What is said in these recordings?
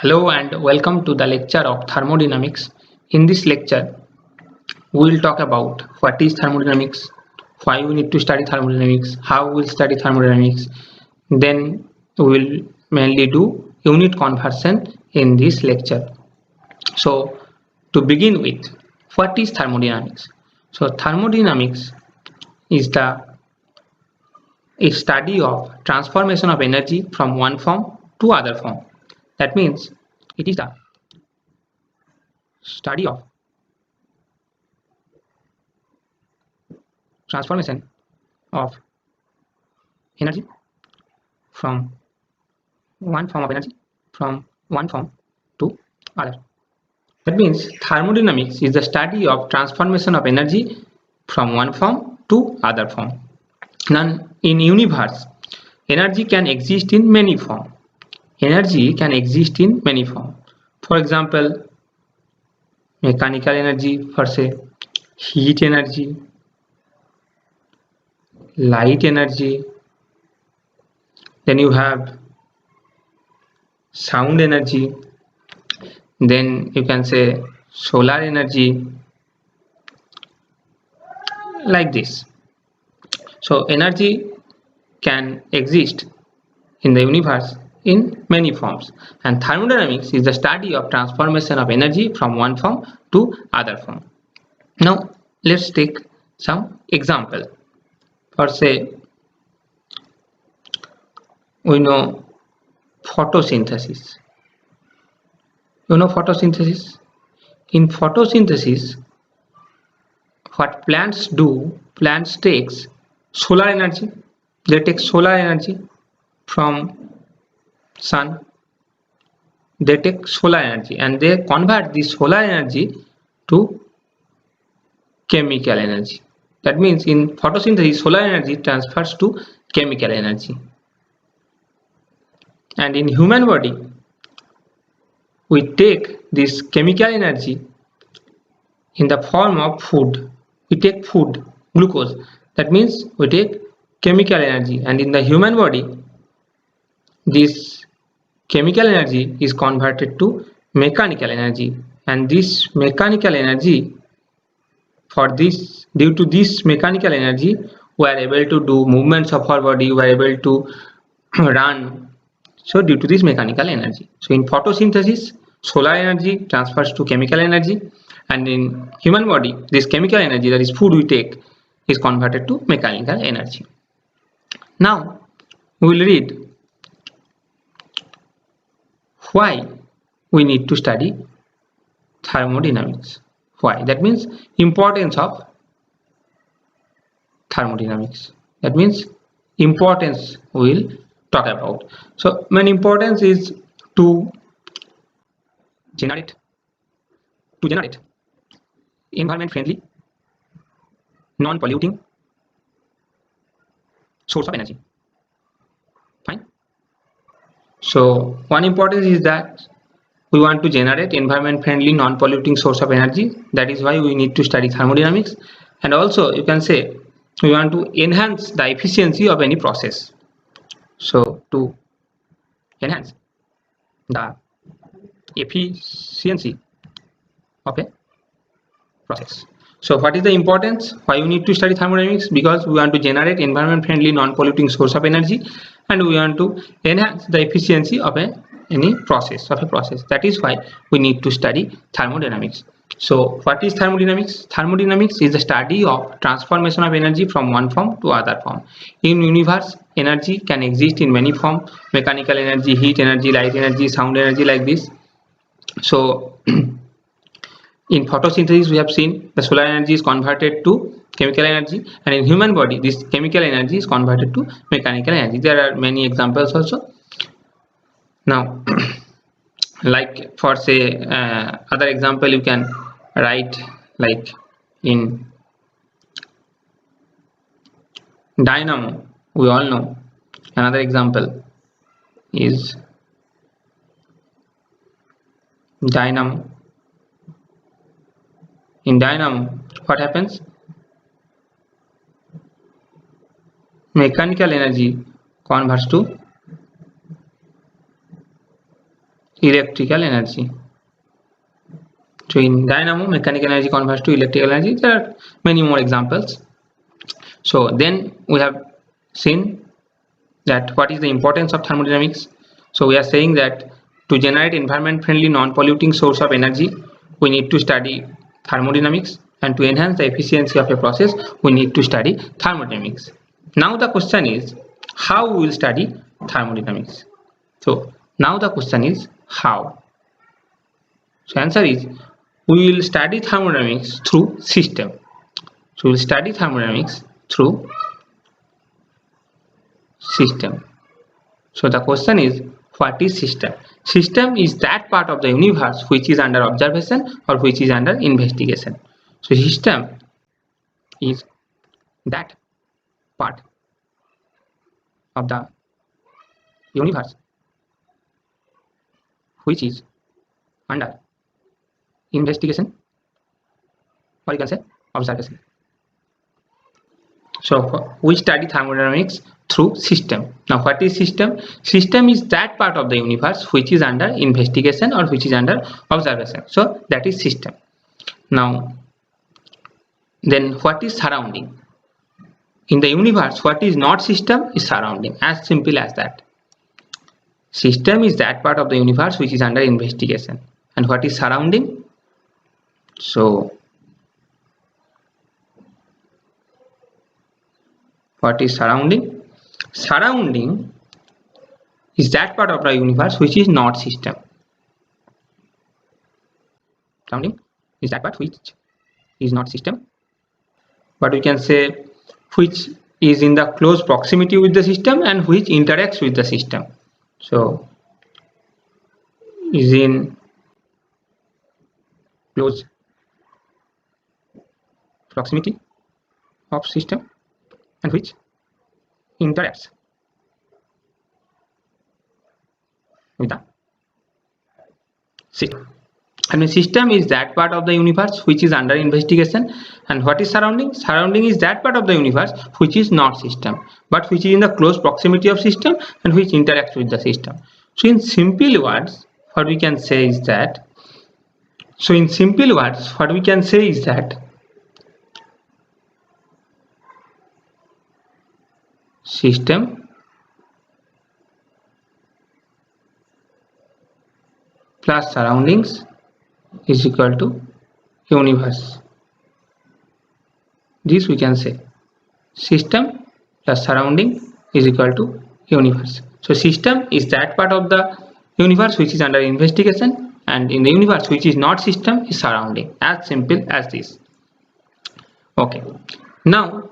Hello and welcome to the lecture of thermodynamics. In this lecture, we will talk about what is thermodynamics, why we need to study thermodynamics, how we will study thermodynamics. Then we will mainly do unit conversion in this lecture. So to begin with, what is thermodynamics? So thermodynamics is the a study of transformation of energy from one form to other form. That means it is the study of transformation of energy from one form of energy from one form to other. That means thermodynamics is the study of transformation of energy from one form to other form. Now in universe, energy can exist in many forms. Energy can exist in many forms. For example, mechanical energy, for say heat energy, light energy, then you have sound energy, then you can say solar energy, like this. So energy can exist in the universe in many forms, and thermodynamics is the study of transformation of energy from one form to other form. Now let's take some example. For say we know photosynthesis. You know photosynthesis? In photosynthesis, what plants do, plants takes solar energy. They take solar energy from sun. They take solar energy and they convert this solar energy to chemical energy. That means in photosynthesis, solar energy transfers to chemical energy. And in human body, we take this chemical energy in the form of food. We take food, glucose. That means we take chemical energy, and in the human body, this chemical energy is converted to mechanical energy, and this mechanical energy, due to this mechanical energy, we are able to do movements of our body, we are able to run. So due to this mechanical energy, so in photosynthesis, solar energy transfers to chemical energy, and in human body, this chemical energy, that is food we take, is converted to mechanical energy. Now we will read why we need to study thermodynamics. Why? That means importance of thermodynamics. That means importance we will talk about. So main importance is to generate environment friendly, non-polluting source of energy. Fine. So one importance is that we want to generate environment friendly, non-polluting source of energy. That is why we need to study thermodynamics. And also you can say we want to enhance the efficiency of any process. So to enhance the efficiency of a process. So what is the importance? Why we need to study thermodynamics? Because we want to generate environment friendly, non-polluting source of energy, and we want to enhance the efficiency of any process. That is why we need to study thermodynamics. So what is thermodynamics? Thermodynamics is the study of transformation of energy from one form to other form. In universe, energy can exist in many forms: mechanical energy, heat energy, light energy, sound energy, like this. So in photosynthesis, we have seen the solar energy is converted to chemical energy, and in human body, this chemical energy is converted to mechanical energy. There are many examples also. Now, like for say other example, you can write like in dynamo. We all know another example is dynamo. In dynamo, what happens? Mechanical energy converts to electrical energy. So in dynamo, mechanical energy converts to electrical energy. There are many more examples. So then we have seen that what is the importance of thermodynamics. So we are saying that to generate environment friendly non-polluting source of energy, we need to study thermodynamics, and to enhance the efficiency of a process, we need to study thermodynamics. Now the question is, how we will study thermodynamics? So now the question is how. So answer is, we will study thermodynamics through system. So we will study thermodynamics through system. So the question is, what is system? System is that part of the universe which is under observation or which is under investigation. So system is that part of the universe which is under investigation, or you can say observation. So we study thermodynamics through system. Now what is system? System is that part of the universe which is under investigation or which is under observation. So that is system. Now then what is surrounding? In the universe, what is not system is surrounding. As simple as that. System is that part of the universe which is under investigation. And what is surrounding? So what is surrounding? Surrounding is that part of the universe which is not system. Surrounding is that part which is not system, but we can say which is in the close proximity with the system and which interacts with the system. So is in close proximity of system and which interacts with the system. I mean, system is that part of the universe which is under investigation, and what is surrounding? Surrounding is that part of the universe which is not system, but which is in the close proximity of system and which interacts with the system. So in simple words, what we can say is that, system plus surroundings is equal to universe. This we can say, system plus surrounding is equal to universe. So system is that part of the universe which is under investigation, and in the universe which is not system is surrounding. As simple as this. Okay, now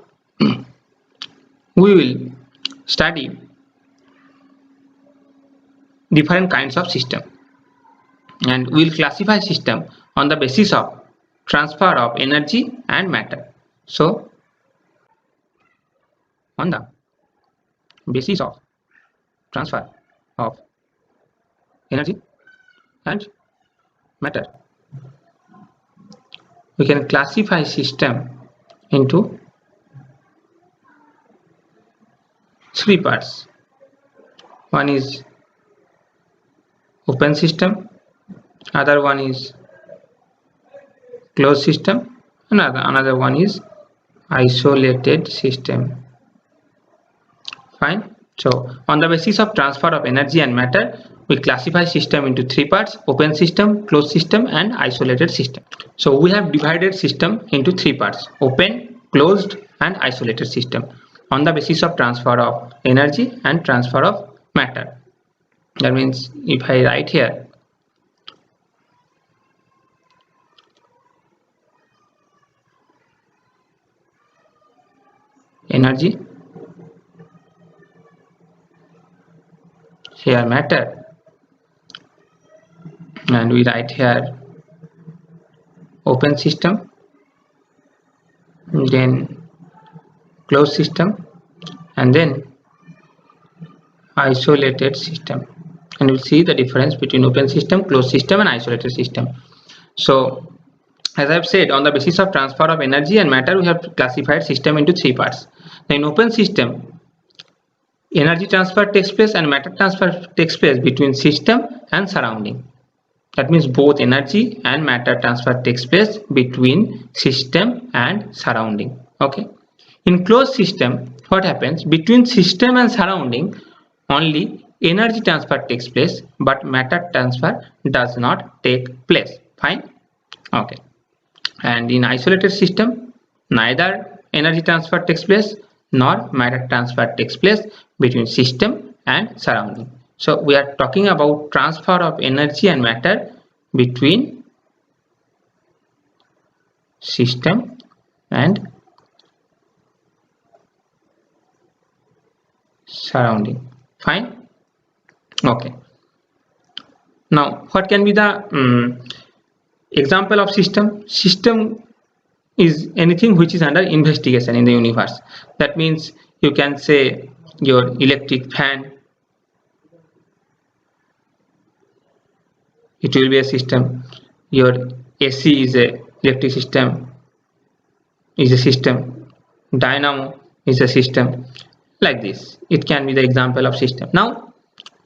we will study different kinds of system, and we will classify system on the basis of transfer of energy and matter. So on the basis of transfer of energy and matter, we can classify system into three parts. One is open system, other one is closed system, and another one is isolated system. Fine. So on the basis of transfer of energy and matter, we classify system into three parts: open system, closed system, and isolated system. So we have divided system into three parts: open, closed, and isolated system, on the basis of transfer of energy and transfer of matter. That means if I write here energy, here matter, and we write here open system, then closed system, and then isolated system, and we'll see the difference between open system, closed system, and isolated system. So as I've said, on the basis of transfer of energy and matter, we have classified system into three parts. In open system, energy transfer takes place and matter transfer takes place between system and surrounding. That means both energy and matter transfer takes place between system and surrounding. Okay. In closed system, what happens? Between system and surrounding, only energy transfer takes place, but matter transfer does not take place. Fine. Okay. And in isolated system, neither energy transfer takes place nor matter transfer takes place between system and surrounding. So we are talking about transfer of energy and matter between system and surrounding. Fine. Okay. Now what can be the example of system? System is anything which is under investigation in the universe. That means you can say your electric fan, it will be a system. Your AC is a electric system, is a system. Dynamo is a system. Like this, it can be the example of system. Now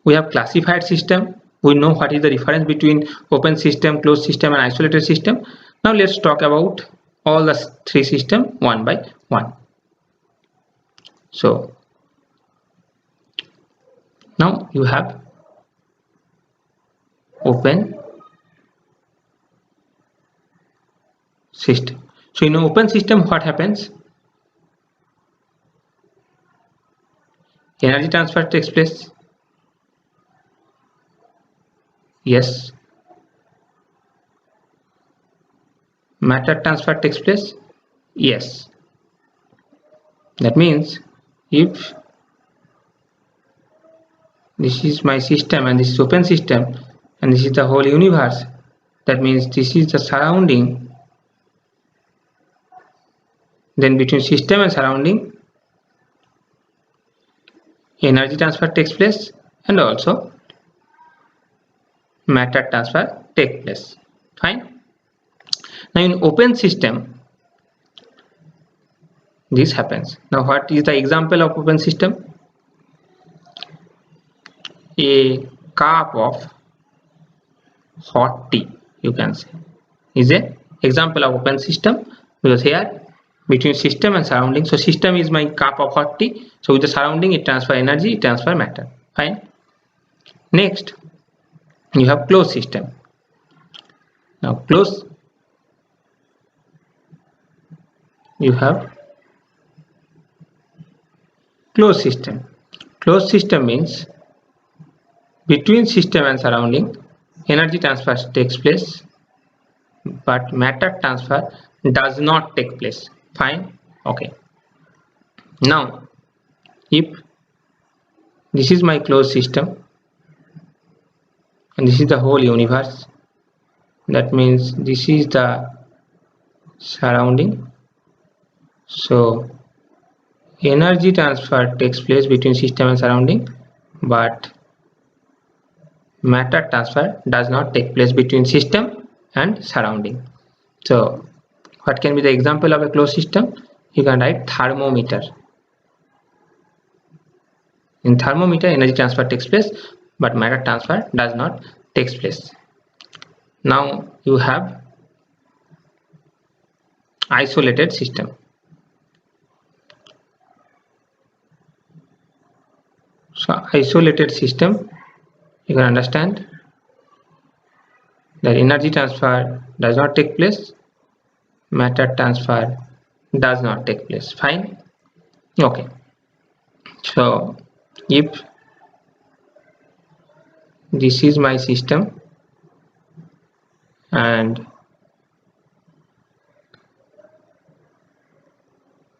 we have classified system. We know what is the difference between open system, closed system and isolated system. Now let's talk about all the three systems one by one. So now you have open system. So in open system, what happens? Energy transfer takes place. Yes. Matter transfer takes place. Yes. That means if this is my system and this is open system and this is the whole universe, that means this is the surrounding, then between system and surrounding energy transfer takes place and also matter transfer takes place. Fine. Now in open system this happens. Now what is the example of open system? A cup of hot tea, you can say, is a example of open system, because here between system and surrounding, so system is my cup of hot tea, so with the surrounding it transfer energy, it transfer matter. Fine. Next you have closed system. Now you have closed system. Closed system means between system and surrounding energy transfer takes place but matter transfer does not take place. Fine. Okay. Now if this is my closed system and this is the whole universe, that means this is the surrounding, so energy transfer takes place between system and surrounding but matter transfer does not take place between system and surrounding. So what can be the example of a closed system? You can write thermometer. In thermometer energy transfer takes place but matter transfer does not take place. Now you have isolated system. So isolated system, you can understand that energy transfer does not take place, matter transfer does not take place. Fine. Okay. So if this is my system and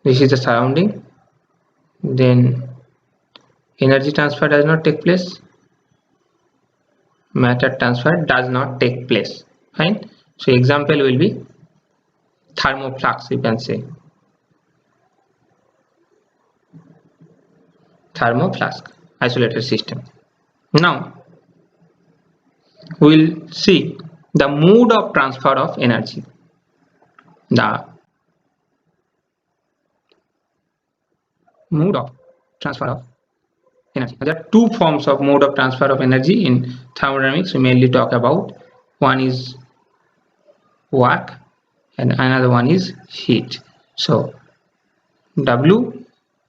this is the surrounding, then energy transfer does not take place, matter transfer does not take place. Fine. So example will be thermoflux, you can say thermoflask, isolated system. Now we will see the mode of transfer of energy. The mode of transfer of energy. There are two forms of mode of transfer of energy in thermodynamics. We mainly talk about. One is work and another one is heat. So W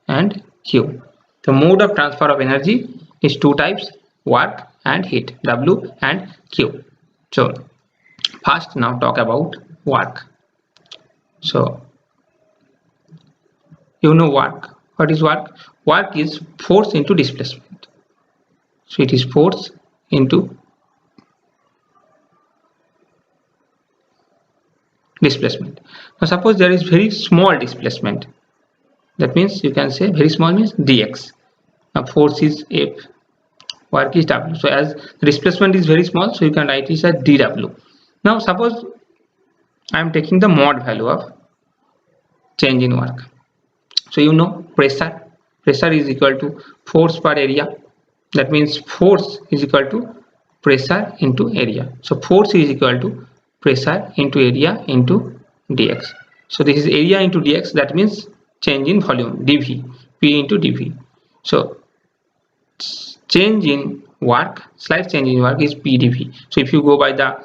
and Q. The mode of transfer of energy is two types, work and heat, W and Q. So first now talk about work. So you know work. What is work? Work is force into displacement. So it is force into displacement. Now suppose there is very small displacement. That means you can say very small means dx. Now force is F, work is W. So as the displacement is very small, so you can write it as dW. Now suppose I am taking the mod value of change in work. So you know pressure is equal to force per area. That means force is equal to pressure into area. So force is equal to pressure into area into dx. So this is area into dx, that means change in volume, dV, P into dV. So change in work, slight change in work is P dV. So if you go by the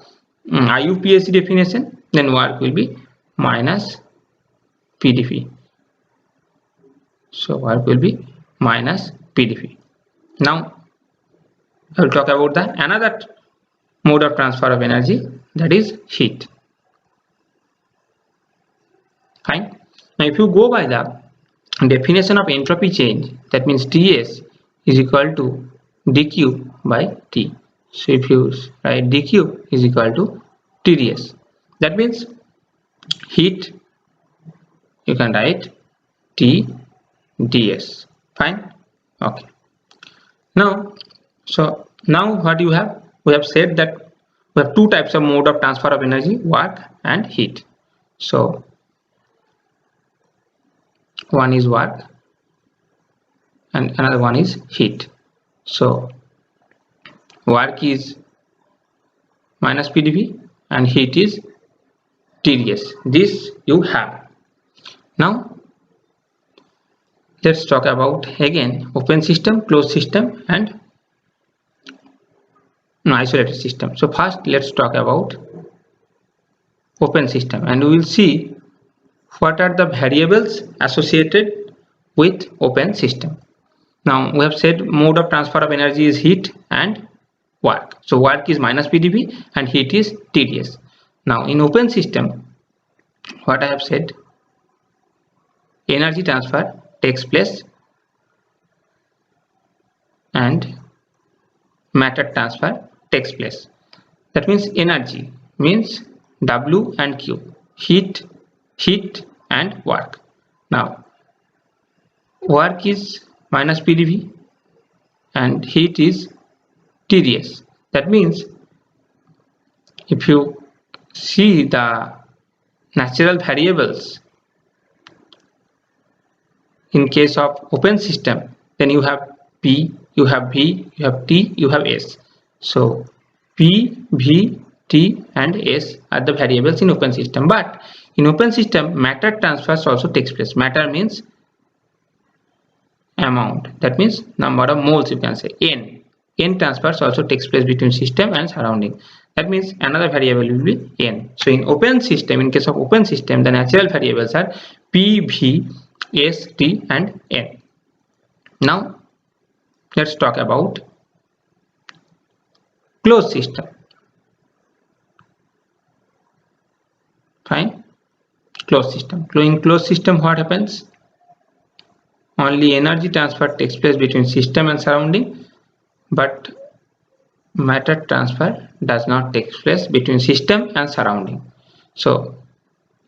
IUPAC definition, then work will be minus P dV. So work will be minus P dV. Now I will talk about the another mode of transfer of energy, that is heat. Fine. Now if you go by the definition of entropy change, that means Ts is equal to dq by T. So if you write dq is equal to Tds, that means heat, you can write T ds. Fine. Okay. Now what you have, we have said that we have two types of mode of transfer of energy, work and heat. So one is work and another one is heat. So work is minus P dV and heat is Tds. This you have. Now let's talk about again open system, closed system and isolated system. So first let's talk about open system and we will see what are the variables associated with open system. Now we have said mode of transfer of energy is heat and work. So work is minus P dV and heat is Tds. Now in open system, what I have said, energy transfer takes place and matter transfer takes place. That means energy means W and Q, heat and work. Now work is minus P dV and heat is Tds. That means if you see the natural variables in case of open system, then you have P, you have V, you have T, you have S. So P, V, T and S are the variables in open system. But in open system, matter transfers also takes place. Matter means amount, that means number of moles, you can say N. N transfers also takes place between system and surrounding. That means another variable will be N. So in open system, in case of open system, the natural variables are P, V, S, T and N. Now let's talk about closed system. Fine. Closed system. In closed system, what happens? Only energy transfer takes place between system and surrounding, but matter transfer does not take place between system and surrounding. So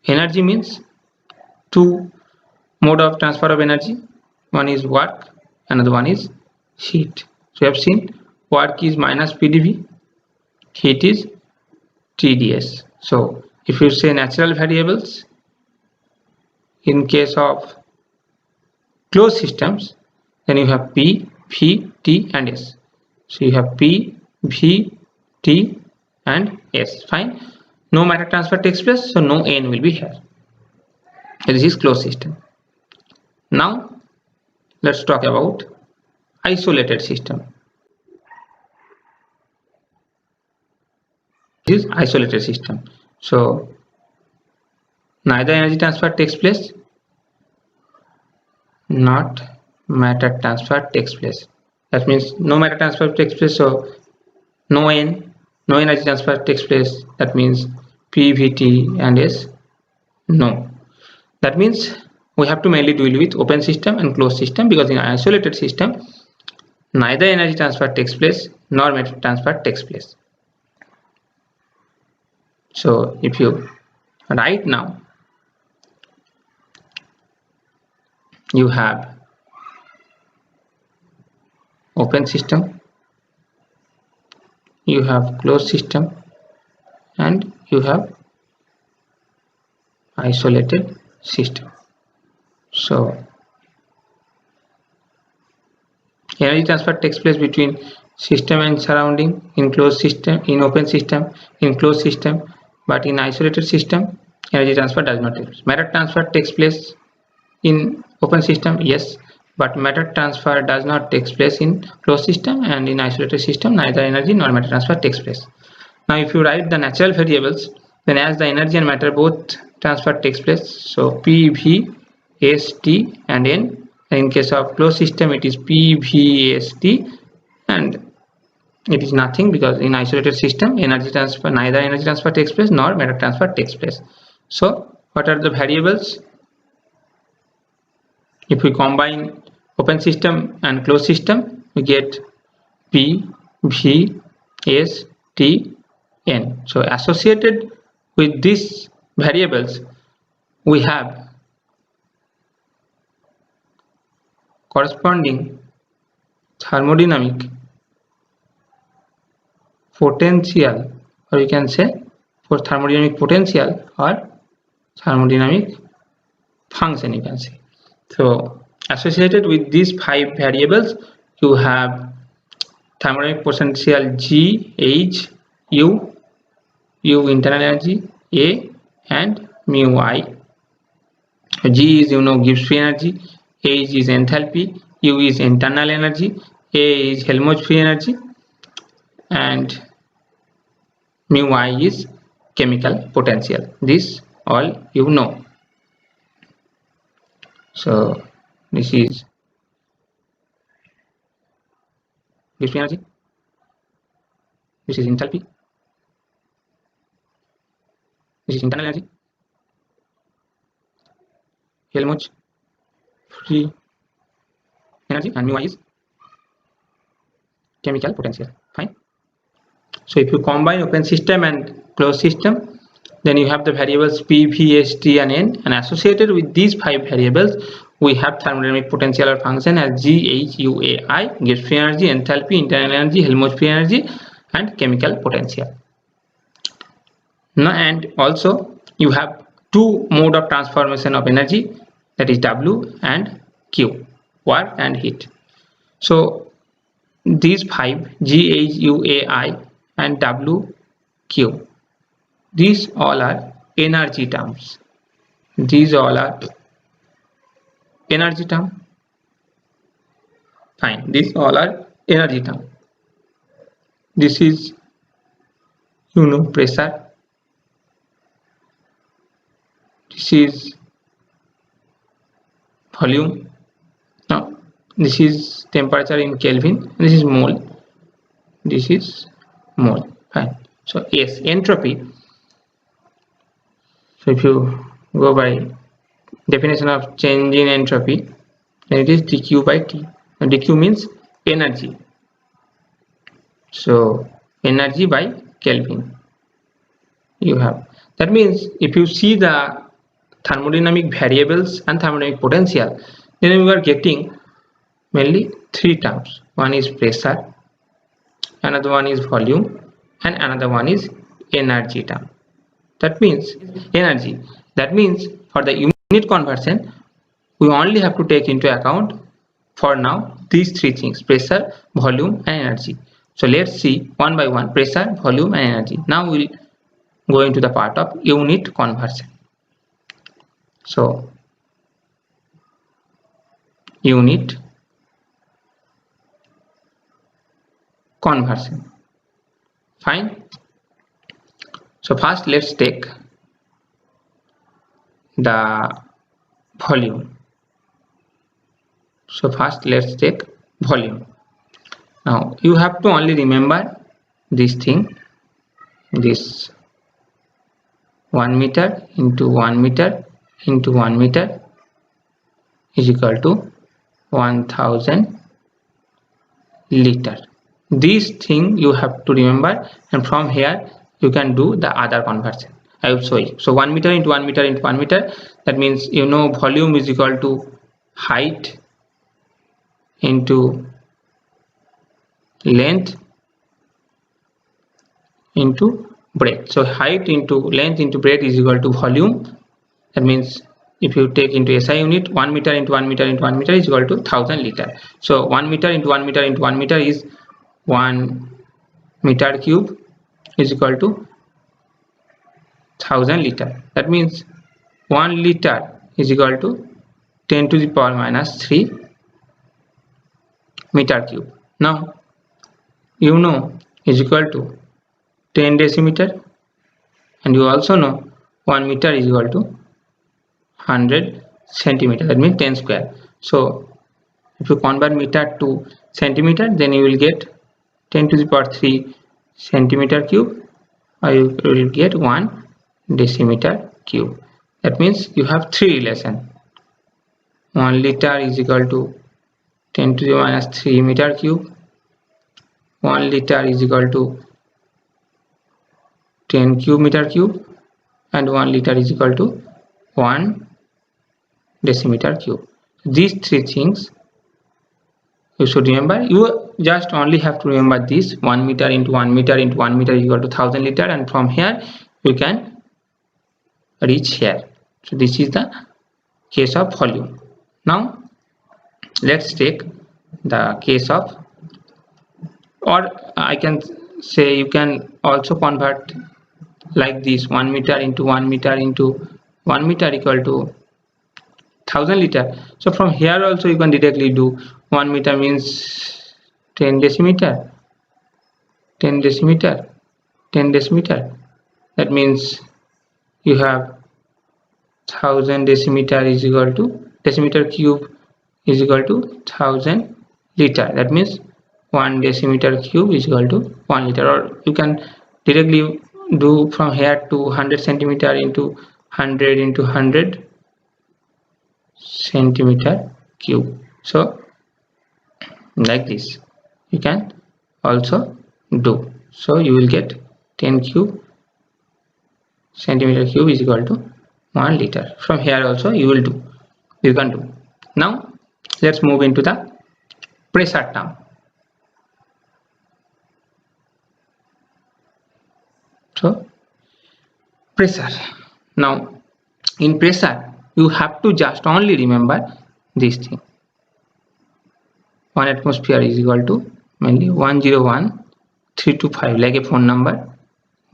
energy means two mode of transfer of energy. One is work, another one is heat. So we have seen work is minus P dV, heat is Tds. So if you say natural variables in case of closed systems, then you have P, V, T and S. So you have P, V, T and S. Fine. No matter transfer takes place, so no N will be here. This is closed system. Now let's talk about isolated system. This is isolated system. So neither energy transfer takes place, not matter transfer takes place. That means no matter transfer takes place, so no energy transfer takes place. That means P, V, T and S, no. That means we have to mainly deal with open system and closed system, because in isolated system neither energy transfer takes place nor matter transfer takes place. So if you write now, you have open system, you have closed system, and you have isolated system. So energy transfer takes place between system and surrounding in closed system, in open system, in closed system, but in isolated system energy transfer does not take place. Matter transfer takes place in open system, yes, but matter transfer does not take place in closed system, and in isolated system neither energy nor matter transfer takes place. Now if you write the natural variables, then as the energy and matter both transfer takes place, so P, V, S, T and N. In case of closed system it is P, V, S, T, and it is nothing, because in isolated system energy transfer, neither energy transfer takes place nor matter transfer takes place. So what are the variables? If we combine open system and closed system, we get P, V, S, T, N. So associated with these variables we have corresponding thermodynamic potential, or you can say for thermodynamic potential or thermodynamic function, you can say. So associated with these 5 variables you have thermodynamic potential G, H, U, U internal energy, A and mu I. G is gives free energy, H is enthalpy, U is internal energy, A is Helmholtz free energy, and mu I is chemical potential. This all you know. So this is gives free energy, this is enthalpy, this is internal energy, Helmholtz free energy, and mu I is chemical potential. Fine. So if you combine open system and closed system, then you have the variables P, V, S, T and N, and associated with these 5 variables we have thermodynamic potential or function as G, H, U, A, I, gives free energy, enthalpy, internal energy, Helmholtz free energy and chemical potential. Now, and also you have 2 mode of transformation of energy, that is W and Q, work and heat. So these 5 G, H, U, A, I and W, Q, these all are energy terms. These all are energy term. Fine, these all are energy term. This is pressure, this is volume, now this is temperature in Kelvin, this is mole, this is mole. Fine. So yes, entropy. So if you go by definition of change in entropy, then it is dq by T. Now dq means energy. So energy by Kelvin you have. That means if you see the thermodynamic variables and thermodynamic potential, then we are getting mainly 3 terms. One is pressure, another one is volume, and another one is energy term. That means energy. That means for the unit conversion we only have to take into account for now these 3 things: pressure, volume and energy. So let's see one by one: pressure, volume and energy. Now we'll go into the part of unit conversion. So unit conversion. Fine. So first let's take the volume. So first let's take volume. Now you have to only remember this thing, this 1 meter into 1 meter into 1 meter is equal to 1000 liter. This thing you have to remember, and from here you can do the other conversion. I will show you. So 1 meter into 1 meter into 1 meter, that means you know volume is equal to height into length into breadth. So height into length into breadth is equal to volume. That means if you take into SI unit, 1 meter into 1 meter into 1 meter is equal to 1000 liter. So 1 meter into 1 meter into 1 meter is 1 meter cube is equal to 1000 liter. That means 1 liter is equal to 10 to the power minus 3 meter cube. Now you know is equal to 10 decimeter, and you also know 1 meter is equal to 100 centimeter, that means 10 square. So if you convert meter to centimeter, then you will get 10 to the power 3 centimeter cube, or you will get 1 decimeter cube. That means you have three relation. 1 liter is equal to 10 to the minus 3 meter cube. 1 liter is equal to 10 cube meter cube, and 1 liter is equal to 1 decimeter cube. These three things you should remember. You just only have to remember this: 1 meter into 1 meter into 1 meter is equal to 1000 liter, and from here you can reach here. So this is the case of volume. Now let's take the case of, or I can say you can also convert like this: 1 meter into 1 meter into 1 meter equal to 1000 liter. So from here also you can directly do 1 meter means 10 decimeter, 10 decimeter, 10 decimeter. That means you have 1000 decimeter is equal to, decimeter cube is equal to 1000 liter. That means 1 decimeter cube is equal to 1 liter. Or you can directly do from here to 100 centimeter into 100 into 100 centimeter cube. So like this you can also do. So you will get 10 cube centimeter cube is equal to 1 liter. From here also you can do. Now let's move into the pressure term. So pressure. Now in pressure you have to just only remember this thing: 1 atmosphere is equal to mainly 101,325, like a phone number,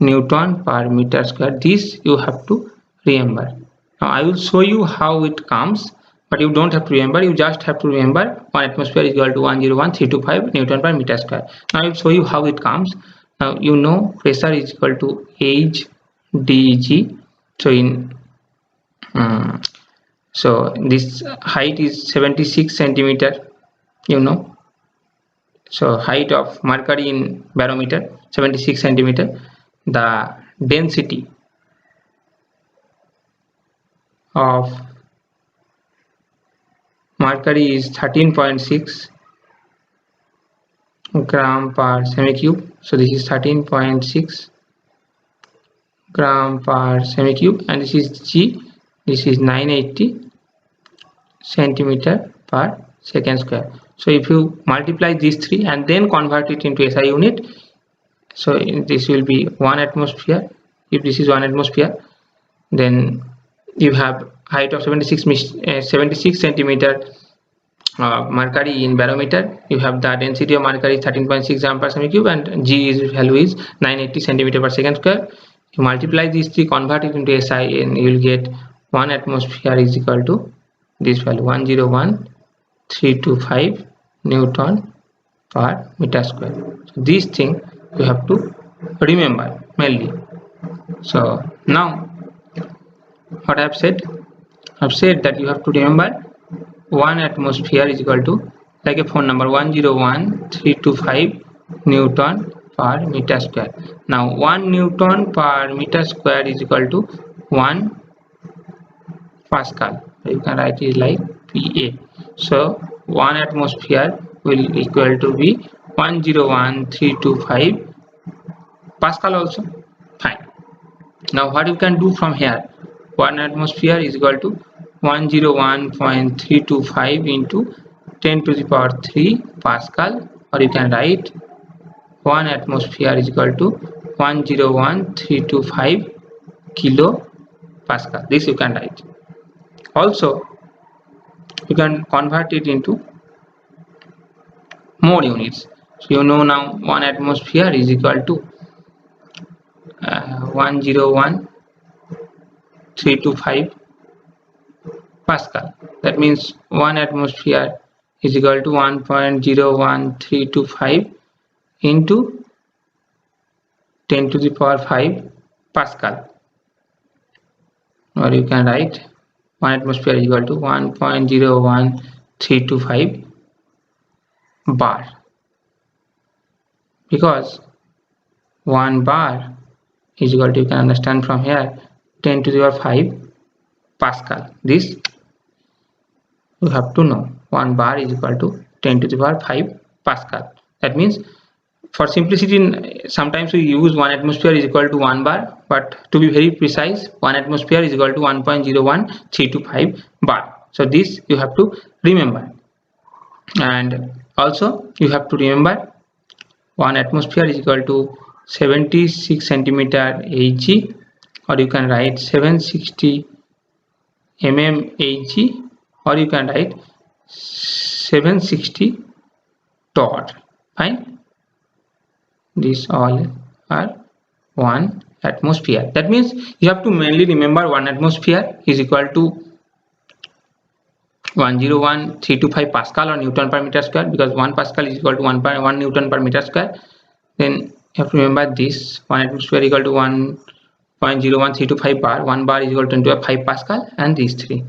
Newton per meter square. This you have to remember. Now I will show you how it comes, but you don't have to remember. You just have to remember 1 atmosphere is equal to 101,325 Newton per meter square. Now I will show you how it comes. Now you know pressure is equal to H dg. So in so this height is 76 centimeter, you know. So height of mercury in barometer 76 centimeter. The density of mercury is 13.6 gram per semi cube. So this is 13.6 gram per semi cube, and this is G. This is 980 centimeter per second square. So if you multiply these three and then convert it into SI unit, so this will be 1 atmosphere. If this is 1 atmosphere, then you have height of 76 centimeter mercury in barometer. You have the density of mercury 13.6 gram per semi cube, and G is value is 980 centimeter per second square. You multiply these three, convert it into SI, and you will get 1 atmosphere is equal to this value, 101,325 Newton per meter square. So these things you have to remember mainly. So now what I have said, that you have to remember 1 atmosphere is equal to, like a phone number, 101,325 Newton per meter square. Now 1 Newton per meter square is equal to 1 Pascal. You can write it like PA. So 1 atmosphere will equal to be 101,325 Pascal also. Fine. Now what you can do from here, 1 atmosphere is equal to 101.325 into 10 to the power 3 Pascal, or you can write 1 atmosphere is equal to 101,325 kilo Pascal. This you can write. Also you can convert it into more units. So you know now 1 atmosphere is equal to 101,325 Pascal. That means 1 atmosphere is equal to 1.01325 into 10 to the power 5 Pascal, or you can write 1 atmosphere is equal to 1.01325 bar, because 1 bar is equal to, you can understand from here, 10 to the power 5 Pascal. This you have to know, 1 bar is equal to 10 to the power 5 Pascal. That means, for simplicity, sometimes we use 1 atmosphere is equal to 1 bar, but to be very precise, 1 atmosphere is equal to 1.01325 bar. So this you have to remember. And also you have to remember 1 atmosphere is equal to 76 centimeter Hg, or you can write 760 mm Hg, or you can write 760 torr. Fine. These all are 1 atmosphere. That means you have to mainly remember 1 atmosphere is equal to 101,325 Pascal or Newton per meter square, because 1 Pascal is equal to 1 Newton per meter square. Then you have to remember this 1 atmosphere equal to 1.01325 bar, 1 bar is equal to 5 Pascal, and these three.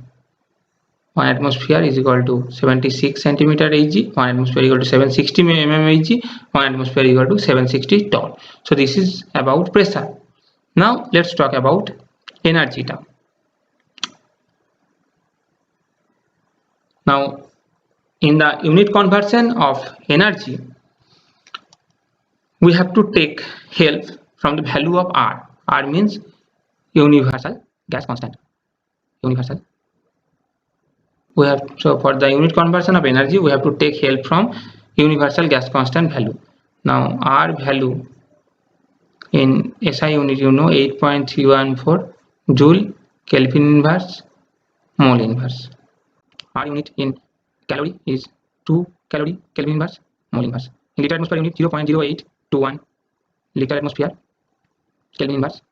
1 atmosphere is equal to 76 centimeter Hg, 1 atmosphere equal to 760 mm Hg, 1 atmosphere equal to 760 torr. So this is about pressure. Now let's talk about energy term. Now in the unit conversion of energy, we have to take help from the value of R. R means universal gas constant. Universal. We have, so for the unit conversion of energy, we have to take help from universal gas constant value. Now R value in SI unit, you know, 8.314 joule Kelvin inverse mole inverse. R unit in calorie is 2 calorie Kelvin inverse mole inverse. In liter atmosphere unit, 0.0821 liter atmosphere Kelvin inverse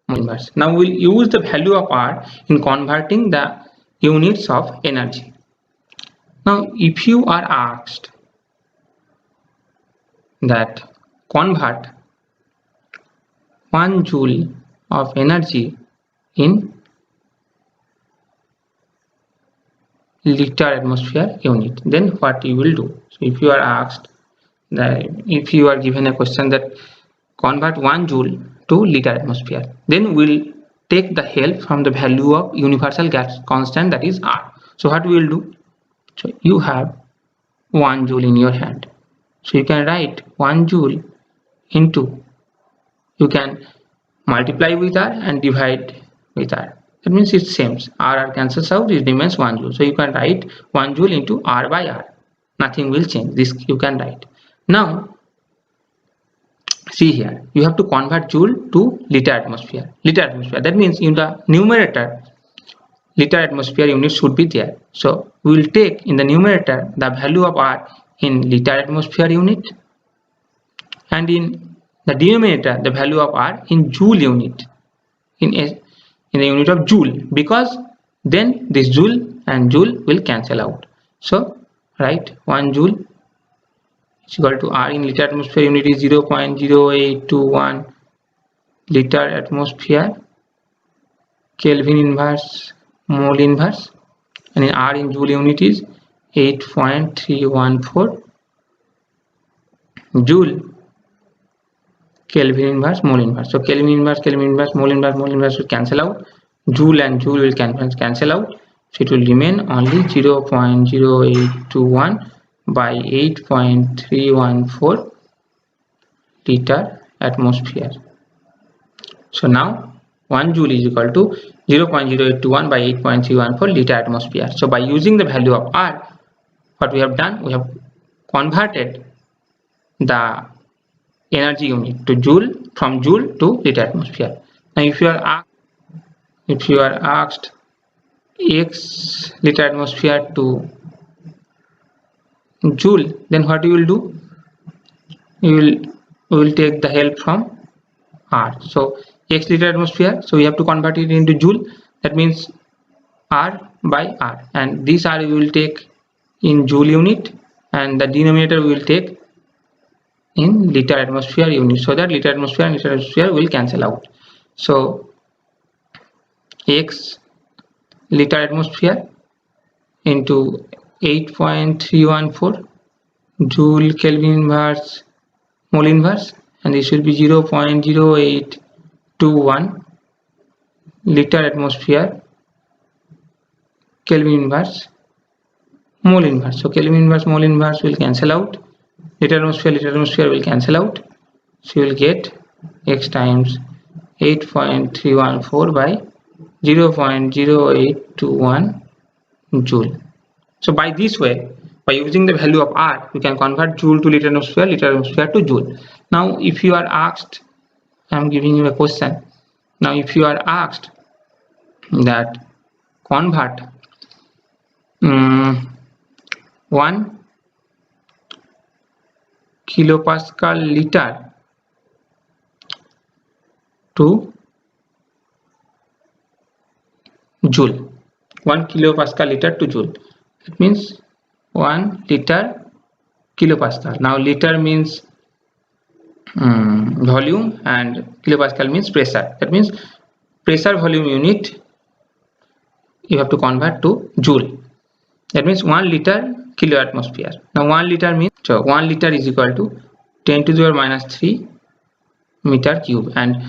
mole inverse. Now we'll use the value of R in converting the units of energy. Now if you are asked that convert 1 joule of energy in liter atmosphere unit, then what you will do? So if you are asked that, if you are given a question that convert 1 joule to liter atmosphere, then we'll take the help from the value of universal gas constant, that is R. So what we will do? So you have 1 joule in your hand, so you can write 1 joule into, you can multiply with R and divide with R. That means it's same. R cancels out, it remains 1 joule. So you can write 1 joule into R by R. Nothing will change. This you can write. Now see here, you have to convert joule to liter atmosphere. Liter atmosphere. That means in the numerator, liter atmosphere unit should be there. So we will take in the numerator the value of R in liter atmosphere unit, and in the denominator the value of R in joule unit, in the unit of joule, because then this joule and joule will cancel out. So write 1 joule is equal to R in liter atmosphere unit is 0.0821 liter atmosphere Kelvin inverse mole inverse, and in R in joule unit is 8.314 joule Kelvin inverse mole inverse. So Kelvin inverse mole inverse will cancel out, joule and joule will cancel out, so it will remain only 0.0821 by 8.314 liter atmosphere. So now 1 joule is equal to 0.0821 by 8.314 liter atmosphere. So by using the value of R, what we have done, we have converted the energy unit to joule, from joule to liter atmosphere. Now if you are asked x liter atmosphere to joule, then what you will do, you will take the help from R. So x liter atmosphere, so we have to convert it into joule, that means R by R, and this R we will take in joule unit and the denominator we will take in liter atmosphere unit, so that liter atmosphere and liter atmosphere will cancel out. So x liter atmosphere into 8.314 joule Kelvin inverse mole inverse, and this will be 0.0821 liter atmosphere Kelvin inverse mole inverse. So Kelvin inverse mole inverse will cancel out, liter atmosphere will cancel out, so you will get x times 8.314 by 0.0821 joule. So by this way, by using the value of R, you can convert joule to liter atmosphere to joule. Now if you are asked, I am giving you a question. Now if you are asked that convert 1 kilopascal liter to joule, 1 kilopascal liter to joule, it means 1 liter kilopascal. Now liter means volume and kilopascal means pressure, that means pressure volume unit you have to convert to joule, that means 1 liter kilo atmosphere. Now 1 liter means, so 1 liter is equal to 10 to the power minus 3 meter cube, and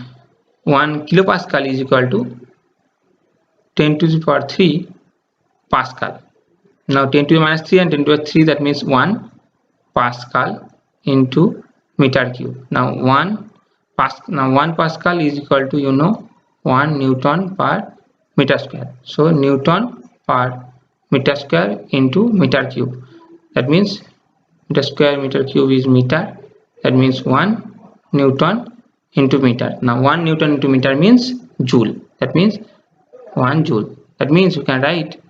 1 kilopascal is equal to 10 to the power 3 pascal. Now 10 to the minus 3 and 10 to the 3, that means 1 pascal into meter cube. Now 1 pascal is equal to 1 Newton per meter square. So Newton per meter square into meter cube, that means meter cube is meter, that means 1 Newton into meter. Now 1 Newton into meter means joule, that means 1 joule, that means you can write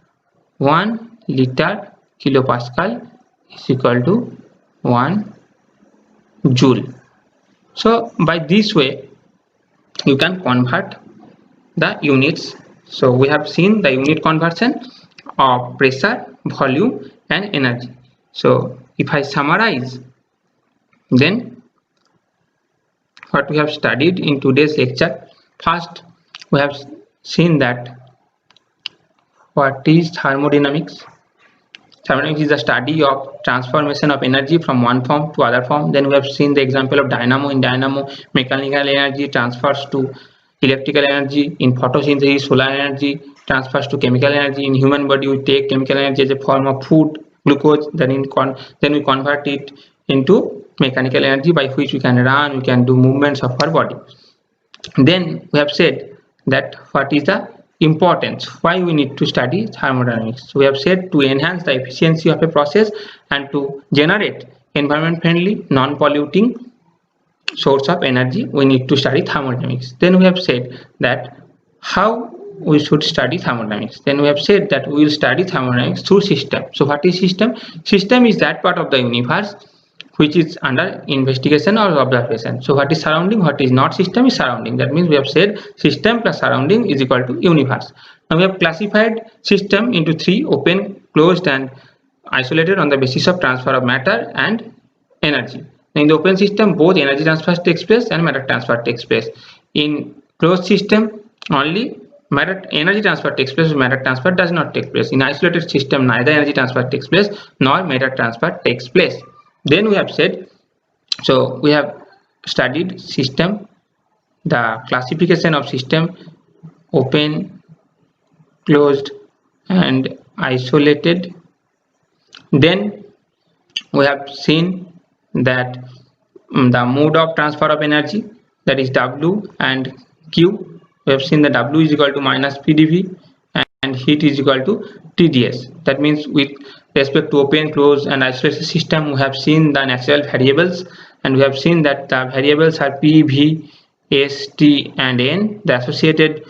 1 liter kilopascal is equal to 1 joule. So by this way you can convert the units. So we have seen the unit conversion of pressure, volume and energy. So if I summarize, then what we have studied in today's lecture, first we have seen that what is thermodynamics. Thermodynamics is the study of transformation of energy from one form to other form. Then we have seen the example of dynamo. In dynamo, mechanical energy transfers to electrical energy. In photosynthesis, solar energy transfers to chemical energy. In human body, we take chemical energy as a form of food, glucose, then we convert it into mechanical energy by which we can run, we can do movements of our body. Then we have said that what is the importance, why we need to study thermodynamics. So we have said to enhance the efficiency of a process and to generate environment friendly non-polluting source of energy, we need to study thermodynamics. Then we have said that how we should study thermodynamics. Then we have said that we will study thermodynamics through system. So what is system? System is that part of the universe which is under investigation or observation. So what is surrounding, what is not system is surrounding. That means we have said system plus surrounding is equal to universe. Now we have classified system into three: open, closed and isolated on the basis of transfer of matter and energy. In the open system, both energy transfer takes place and matter transfer takes place. In closed system, only energy transfer takes place, matter transfer does not take place. In isolated system, neither energy transfer takes place nor matter transfer takes place. Then we have said, so we have studied system, the classification of system, open, closed and isolated. Then we have seen that the mode of transfer of energy, that is W and Q. We have seen that W is equal to minus PdV and heat is equal to TdS. That means with respect to open, closed and isolated system, we have seen the natural variables, and we have seen that the variables are P, V, S, T and N. The associated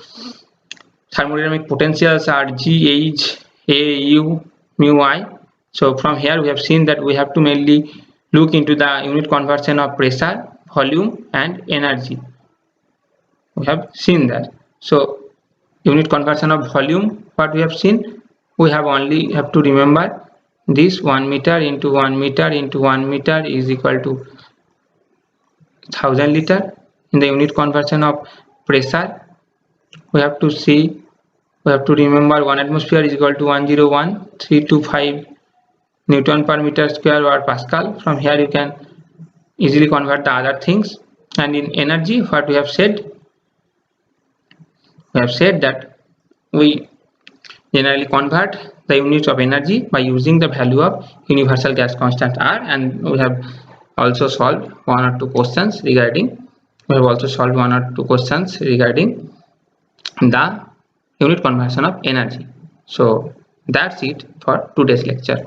thermodynamic potentials are G, H, A, U, mu, I. So from here we have seen that we have to mainly look into the unit conversion of pressure, volume and energy. We have seen that. So unit conversion of volume, what we have seen, we have only have to remember this 1 meter into 1 meter into 1 meter is equal to 1000 liter. In the unit conversion of pressure, we have to see, we have to remember 1 atmosphere is equal to 101,325 Newton per meter square or Pascal. From here you can easily convert the other things. And in energy, what we have said that we generally convert the units of energy by using the value of universal gas constant R, and we have also solved one or two questions regarding the unit conversion of energy. So that's it for today's lecture.